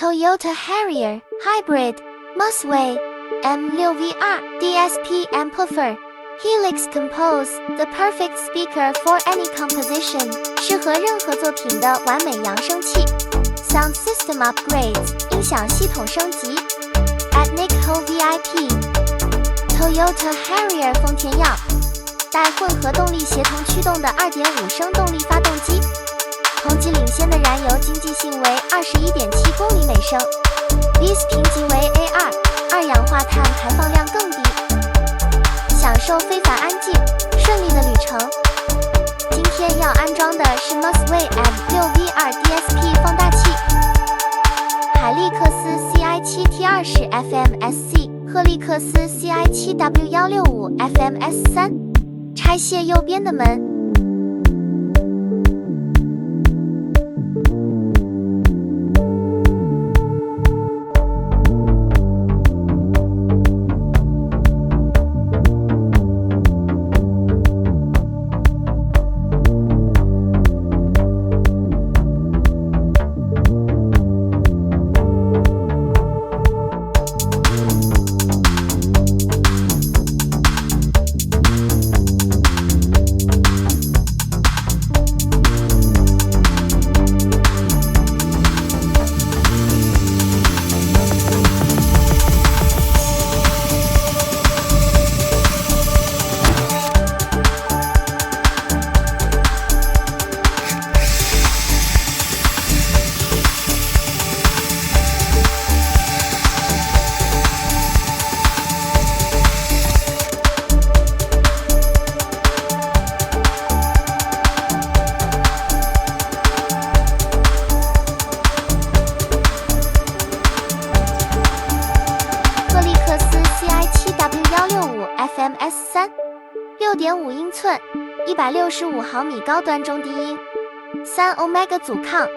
Toyota Harrier Hybrid Musway M6VR DSP Amplifier Helix Compose the perfect speaker for any composition 适合任何作品的完美扬声器 Sound System Upgrades 音响系统升级 At Nicco VIP Toyota Harrier 丰田耀带混合动力协同驱动的 2.5 升动力发动机同级领先的燃油经济性为 21.7 公里每升 BIS 评级为 A2 二氧化碳排放量更低享受非凡安静顺利的旅程今天要安装的是 Musway M6VR DSP 放大器海利克斯 CI7 T20 FMSC 赫利克斯 CI7W165 FMS3 拆卸右边的门FMS3 6.5 英寸165毫米高端中低音3 Omega 阻抗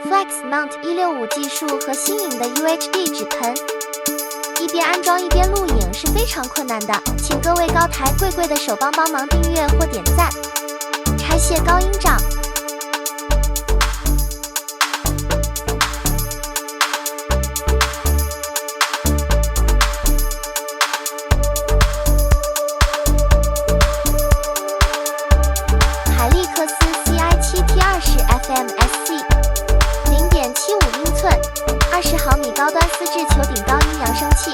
Flex Mount 165技术和新颖的 UHD 指盆一边安装一边录影是非常困难的请各位高台贵贵的手帮忙订阅或点赞拆卸高音掌FMSC 0.75 英寸20毫米高端丝质球顶高音扬声器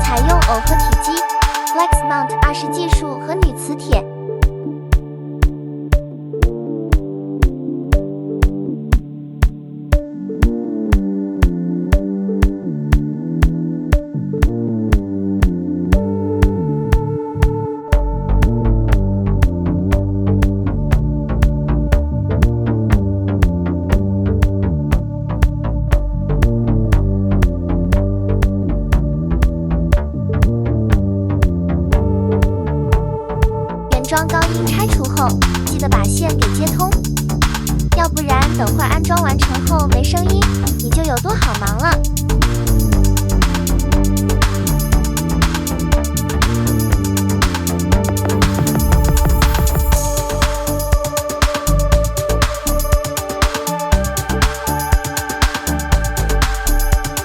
采用耦合体机 Flex Mount 20技术和铝磁铁装高音拆除后记得把线给接通要不然等会安装完成后没声音你就有多好忙了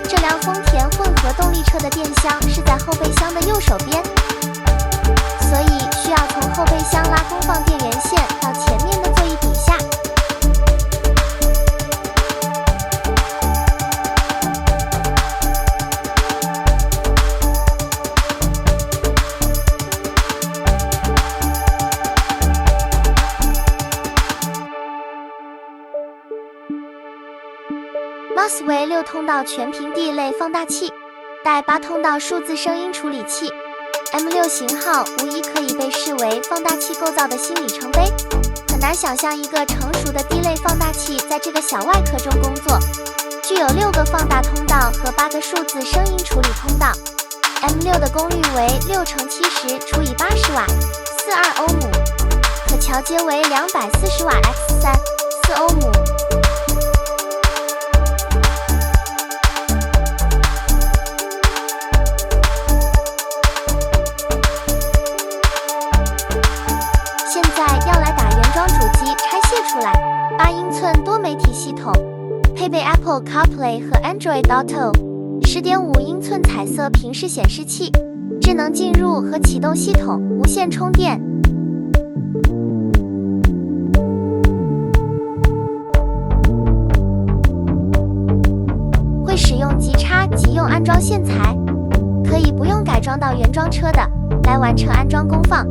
这辆丰田混合动力车的电箱是在后备箱的右手边所以需要从后备箱拉功放电源线到前面的座椅底下。Musway 6通道全屏 D 类放大器，带8通道数字声音处理器。M6 型号无疑可以被视为放大器构造的新里程碑，很难想象一个成熟的低类放大器在这个小外壳中工作。具有6个放大通道和8个数字声音处理通道。M6 的功率为6×70除以80瓦，42欧姆，可桥接为240瓦 x3，4欧姆。8英寸多媒体系统，配备 Apple CarPlay 和 Android Android Auto 10.5英寸彩色屏示显示器，智能进入和启动系统，无线充电。会使用即插即用安装线材，可以不用改装到原装车的，来完成安装功放。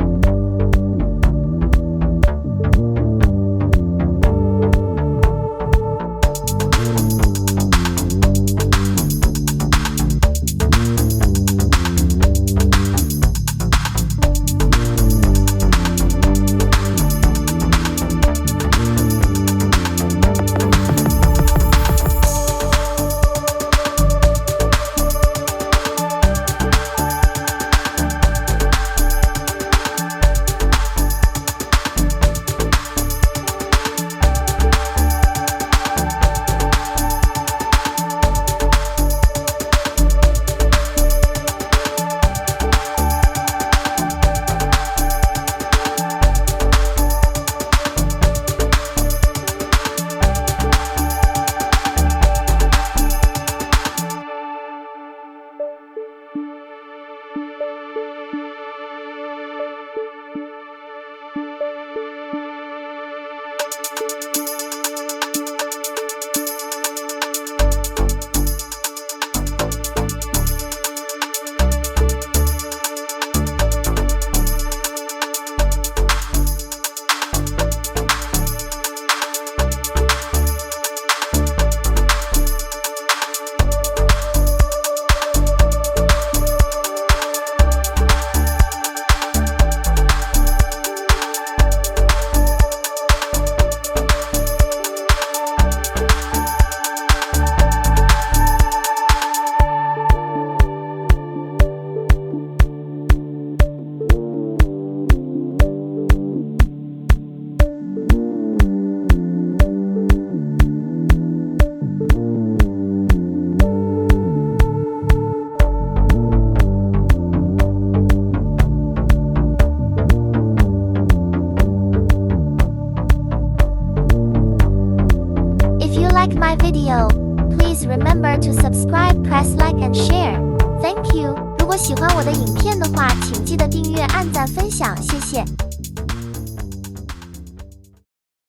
Like my video, please remember to subscribe, press like and share. Thank you. 如果喜欢我的影片的话，请记得订阅、按赞、分享，谢谢。